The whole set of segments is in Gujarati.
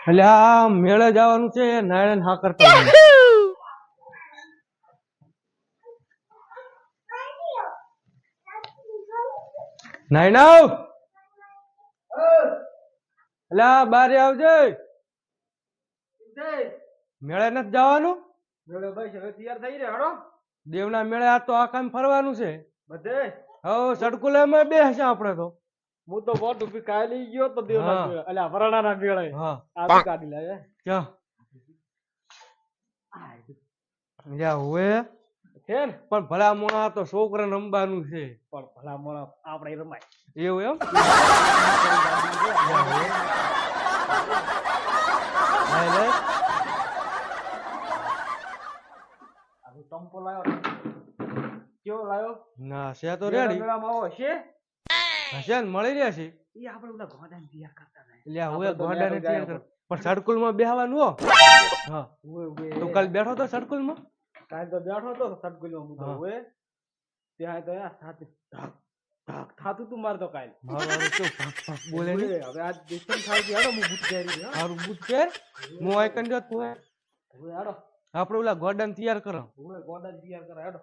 એટલે આ મેળે જવાનું છે નારાયણ હા કરતા નાયનાવ એટલે બારે આવજે મેળે નથી જવાનું મેળે ભાઈ હવે તૈયાર થઈ રહ્યા હડો દેવના મેળે આ તો આ કામ ફરવાનું છે બધે હવે સડકુલામાં બેસશે આપણે તો હું તો બોટ ઉભી કાલી ગયો તો દેવના હા. મેળે અલ્યા વરાણાના મેળે હા આ તો કાઢી લાવે ક્યાં જ્યાં હોય છે ને પણ ભલા મોણા તો છોકરા રમવાનું છે પણ ભલા મોણા આપણે રમાય એવું એમ હા, લે. આ તો ટંપો લાવ્યો કેવો લાવ્યો ના છે તો રેડી મેળામાં આવો છે હશે ને મળી રહ્યા છે એ આપણે ઓલા ઘોડાને તૈયાર કરતા હતા એટલે હવે આપણે તો ગોડાને મેળે તૈયાર જાય કર પણ સડકુલ માં બેહવાનું હો હા તું કાલ બેઠો તો સડકુલ માં કાલ તો બેઠો તો સટગુલીમાં હું તો હા. હોય ત્યાં તો યાર સાથે ઢાક ઢાક થાતું તું માર તો કાલ મારું શું ભાગ ભાગ બોલે ને હવે આજ દેશન ખાઈ ગયો હું બુટ પહેરી ગયો મારું બૂટ પહેર હું આઈ કંજો તું આય. હવે હાડો આપણે ઓલા ગોડાને તૈયાર કરો હવે ગોડા તૈયાર કરે હાડો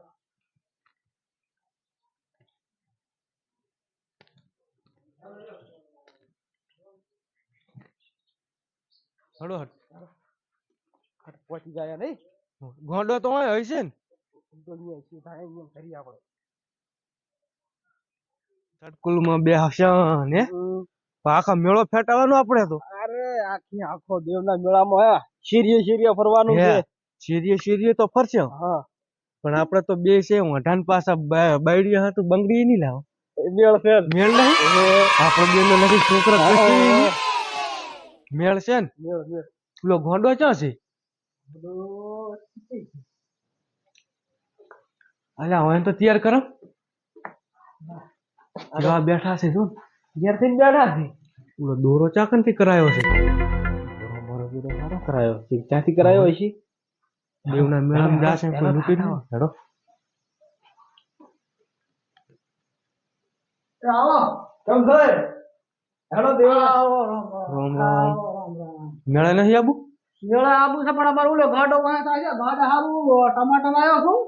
હડો હટ પહોંચી જાય નહીં ગોડો તો હોય હશે ને તો અહીંયા શું થાય અહીંયા કરી આપણે સડકુલ માં બેહશે ને આખા મેળો ફેટાવાનો આપણે તો અરે આખી આખો દેવના મેળામાં હે શીરીએ શીરીએ ફરવાનું છે શેરીએ શેરીએ તો ફરશે હા પણ આપણે તો બે છે વઢાન પાછા બાયડિયા હતું બંગડી નહીં લાવો મેળ છે મેળ નહીં આપણો બેનો નથી છોકરા કશું નહીં. મેળ છે ને મેળ મેળ પેલો ગોંડો ક્યાં છે અલ્યા હવે તો તૈયાર કરો આ બેઠા છે શું તૈયાર થઈને બેઠા છે ઓલો દોરો ચાકન થી કરાયો છે મારો વિડિયો સારો કરાયો છે ક્યાંથી કરાયો હશે દેવના મેળામાં જાશે કોઈ મૂકી દો હેડો આવો કેમ છે હેડો દેવા રામ રામ મેળા નહીં આબુ મેળા આબુ છે પણ અમાર ઓલો ગાડો વાય થાય છે ગાડા હારું ટમાટર લાયો છું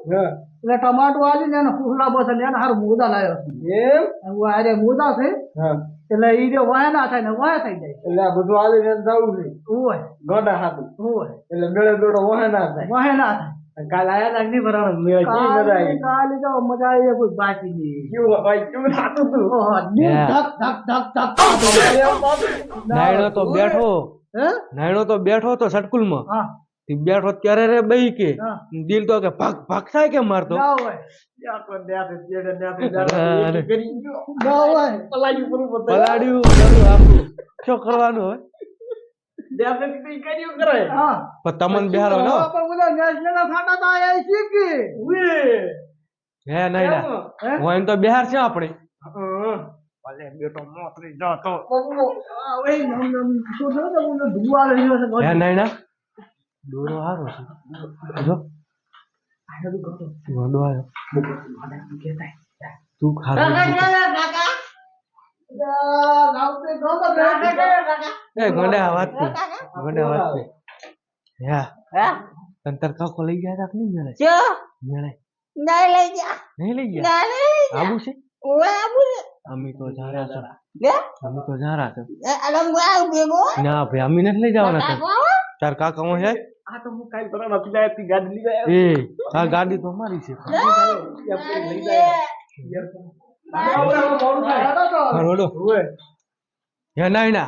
એટલે ટમાટો આલી ને એને ફૂલા બસ ને એને હારું મોદા લાયો છું એમ હું આરે મોદા છે એટલે ઈ જો વાય ના થાય ને વાય થઈ જાય એટલે આ બધું આલી ને જાવું છે ઓય ગાડા હારું ઓય એટલે મેળે દોડો વાય ના થાય કાલ આયા ના ની ભરાણો મેળ જી મજા આવી કાલ જો મજા આવી કોઈ બાકી નહીં કેવું ભાઈ કેવું થાતું તું ઓહ ધક ધક ધક ધક નાયણો તો બેઠો હે નાયણો તો બેઠો તો સટકુલ માં હા તે બેઠો ત્યારે રે બઈ કે હા દિલ તો કે ભાગ ભાગ થાય કે મારતો ના હોય યા તો ન્યાતે જેડે ન્યાતે અરે. કરી ગયો ના હોય પલાડી પૂરું બધું પલાડ્યું બધું આખું શું કરવાનું હોય ન્યાતે કઈ કર્યું કરે હા પણ તમને બેહારો ને હો. પણ ઓલા નેશનલ ફાટા તો આયા છે કે ઉએ હે નાયણા હોય તો બેહાર છે આપણે ભલે બેટો મોતરી જાતો બબુ આ ઓય નમ નમ શું છે ને ઓલો ધુવા રહ્યો છે હે નાયણા દોરો હારો છે જો ગોંડો આવ્યો તું ખાધો એ ગોંડા વાત કર ગોંડા વાત કર હા તંતર કાકો લઈ ગયા તા કે નહીં મેળે મેળે નહીં લઈ ગયા આબુ છે અમે તો જારા છો અમે તો જારા છો ના ભાઈ અમે નથી લઈ જવાના છે તાર કાકા હું છે આ તો હું કાઈ કરવાનો પીલાયતી ગાડી લઈ ગયા એ આ ગાડી તો અમારી છે લઈ ગયા હરોડો હે નાયણા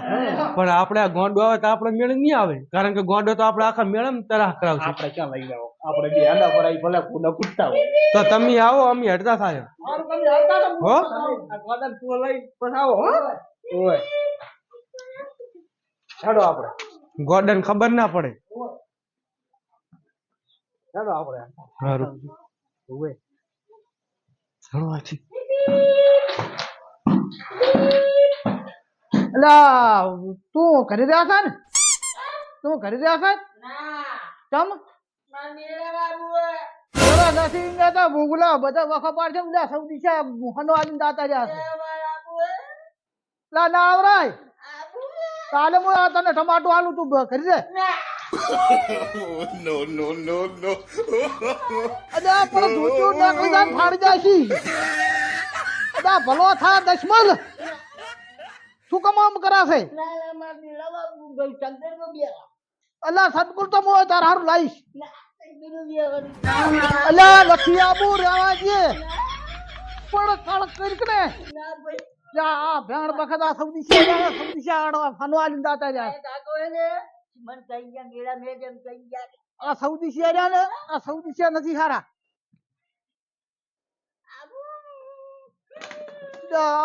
પણ આપણે આ ગોંડો આવે તો આપણે મેળ નહીં આવે કારણ કે ગોંડો તો આપણે આખા મેળામાં તરાહ કરાવશે આપણે ક્યાં લઈ જાવ આપણે બે આડા પર આવી ભલે કુડા કૂદતા હોય તો તમે આવો અમે હડતા થાય મારું તમે આવતા તો હો આ ગોડા તું લઈ પછી આવો હો ઓય હેડો આપણે ગોડન ખબર ના પડે હેડો આપણે સારું ઓય ચાલો આછી અલા તું કરી રહ્યા છે ને તું કરી રહ્યા છે ચમ નથી જતા ભૂગલા બધા વખા પાડ છે બધા સૌ દિશા મુહનો આલીને દાતા રહ્યા છે લા ના આવરાય કાલે હું આ તને ટમાટો આલું તું કરી દે No, no, no, no. અલ્યા પણ ધોતું નાખી જાય ફાડી જાય છી અલ્યા ભલો થા દશમન શું કમામ કરાશે અલ્યા સદગુણ તો મોય તાર હારું લાઈશ અલ્યા લખી આબુ રેવા દે પણ કળ કરીક ને જા આ ભેણ બખતા સૌદી છે આડો ફનવા લીંદા તા જા આ સૌદી છે ને આ સૌદી છે નથી સારા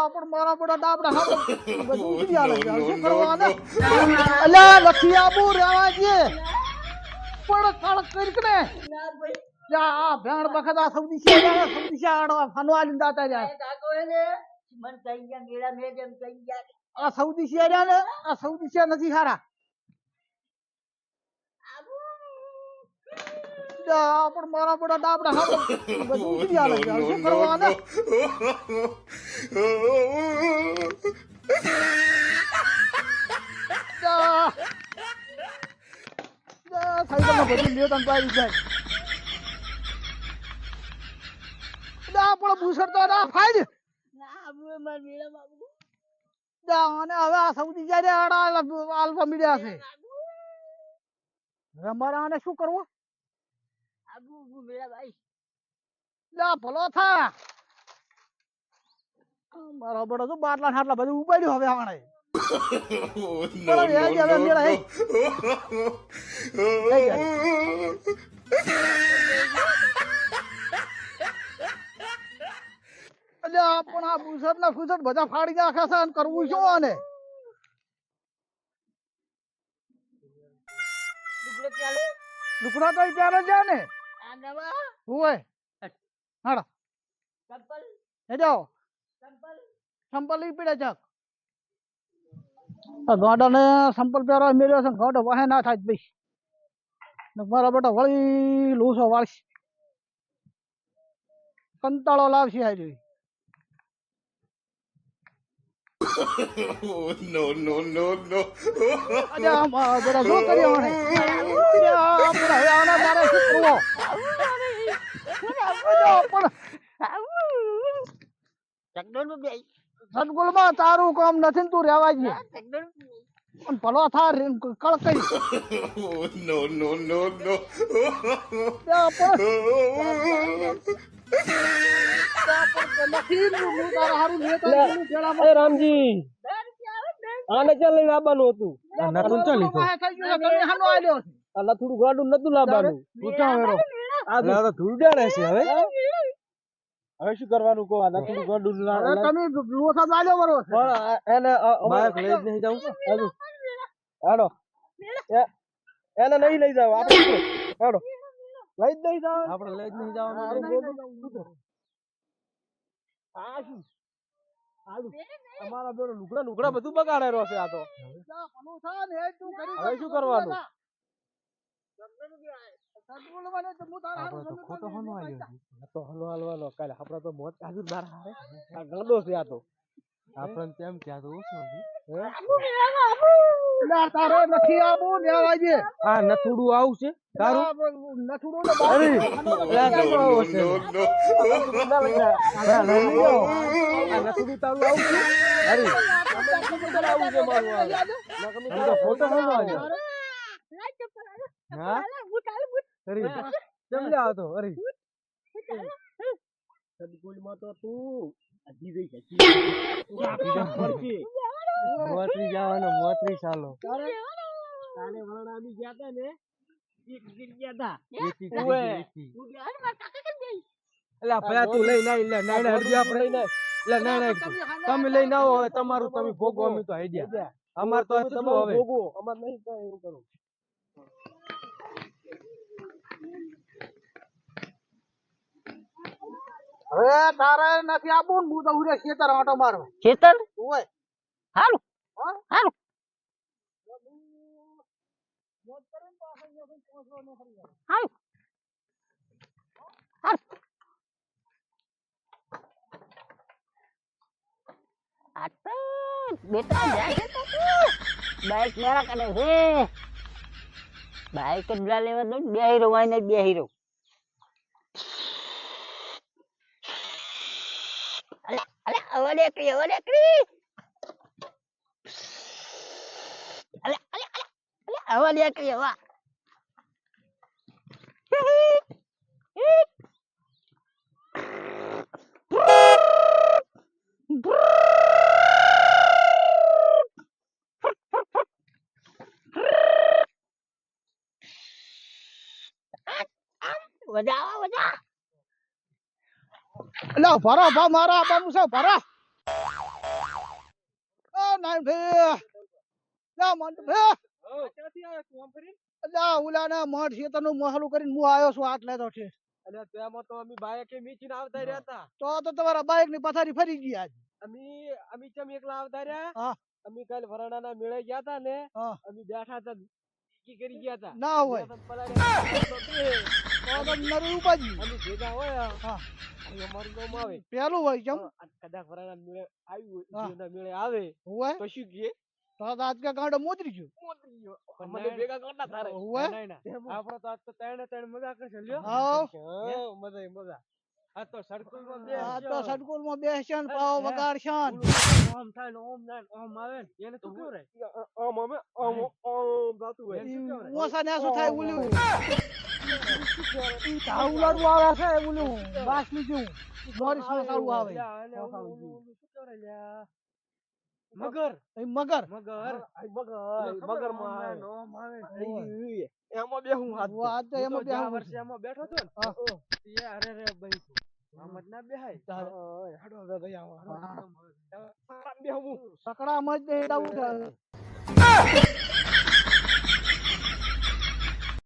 પણ મારા બડા ડાબડા બધું ઉડી આલે છે શું કરવાના અલ્યા લખી આબુ રેવા દે પણ કળ કરીક ને જા આ ભેણ બખતા સૌદી છે આડો ફનવા લીંદા તા જા આ સૌદી છે ને આ સૌદી છે નથી સારા પણ મારા બડા ડાબડા બધું ઉડી આલે છે શું કરવાના સાયકલમાં બધું લ્યો તને પાડી જાય પણ ભૂસર તો ના ફાઈડ અને હવે આ સૌદી જયારે આલવા મળ્યા છે અમારે આને શું કરવું ભલો થા મારો બડો તો બાટલા ઠાટલા બધું ઉપાડ્યું હવે આણે No, no, no, અલ્યા પણ આ ભૂસર ને ફૂસર બધા ફાડી નાખે છે અને કરવું શું આને લુકડા તો ત્યારે છે ને હોય હાડો એ જાઓ સંપલ ઈ પીડે ચક ગાડા ને સંપલ પહેરવા મેળ્યો છે ગાડો વાહે ના થાય ભાઈ મારા બેટા વળી લૂસો વાળશે કંટાળો લાવશે આ જોઈ no, no, no, no. અલ્યા મારા બેટા શું કર્યો આણે આના મારે શું કરવો સદગુણમાં તારું કામ નથી ને તું રેવા જઈએ પણ ભલો થા કળ કરી No, no, no, no. Ramji આને ચાલ લઈને આવવાનું હતું નતું ચાલી થોડું ગાડું નતું લાવવાનું તું ક્યાં વેરો આ તો ધૂળડા રહેશે હવે હવે શું કરવાનું કહો આ નતું ગાડું તમે લોસા દાજો બરો પણ એને બાઇક લઈ જ નહીં જાવ હાલો એને નહીં લઈ જાવ આપણે હાલો લઈ જ નહીં જાવ આપણે લઈ જ નહીં જવાનું આ શું અમારા બેડો લુગડા બધું બગાડે રહ્યો છે આ તો હવે શું કરવાનું ખોટો હનો આવ્યો તો હલો હલવાનો કાલે આપડે તો મોત કાજુ બાર હારે આ ગંદો છે આ તો આપણને તેમ ક્યાં તો ઓછો તારે નથી આવું લેવાજે આ નથુડું આવશે તારું નથુડું અરે નથુડું તારું આવશે અરે આવું છે મારું ફોટો હનો આવ્યો હા અરે કેમ લે આવતો અરે સદગુણમાં તો તું હજી ગઈ છે મોતરી જવાનો મોતરી ચાલો કાલે વરણ આવી ગયા હતા ને એક ગયા હતા ઓએ એલા ભયા તું લઈ ના નાના હરજી આપણે લઈ ના એટલે ના તમે લઈ ના આવો હવે તમારું તમે ભોગવો અમે તો આઈડિયા અમાર તો તમે હવે ભોગવો અમાર નહીં કઈ એવું કરો હવે તારે નથી આવું હું તો ઉરે ખેતર આટો મારો ખેતર ઓય હારું હારું હારું આ તો બેટા જાય છે તો બાઈક મેરા કરે છે બાઈક જ લા લેવા દો બે હીરો હોય ને બે હીરો અલે અલે અવડે કરી અલે અલે અવડે કરી વા વજા વજા એટલે ભરા ભા મારા આપવાનું છે ભરા નાઈ ભે લા મન ભે ક્યાંથી આવ્યો તું આમ કરી એટલે ઉલાના મઠ ખેતરનું મહલું કરીને હું આવ્યો છું આટલે તો છે અને તેમાં તો અમે બાઈકે મીચીને આવતા રહ્યા હતા તો તમારા બાઈક ની પથારી ફરી ગઈ આજ અમે ચમ એકલા આવતા રહ્યા હા અમે કાલ વરાણાના મેળે ગયા હતા ને હા અમે બેઠા હતા કી કરી ગયા હતા ના હોય તો નરું ઉપાજી અમે ભેગા હોય હા અમારું નામ આવે પેલું હોય કેમ કદાચ વરાણા મેળે આવ્યું હોય જીવના મેળે આવે હોય તો શું કહે તો આજ કે ગાંડો મોદરી ગયો મને ભેગા કરતા તારે હોય આપણે તો આજ તો ત્રણે મજા કરશે લ્યો હા મજા મજા આ તો સર્કલ માં આ તો સડકોલ માં બેસન પાવ વગાડશન ઓમ થાય ને ઓમ થાય ઓમ આવે ને એને તો કેવું રે ઓમ અમે ઓમ ઓમ જાતું હોય મોસા ને શું થાય ઉલ્યું ધાવલાડું આવે છે ઉલ્યું બાસની જેવું મોરી સોસાળું આવે મગર મગર મગર મગર માં ઓમ આવે એમાં બેહું હાથ આ તો એમાં બે વર્ષે એમાં બેઠો તો ને એ અરે રે ભાઈ આમત ના બેહાય હાડો ભાઈ આવો બેહું સકડા મજ દે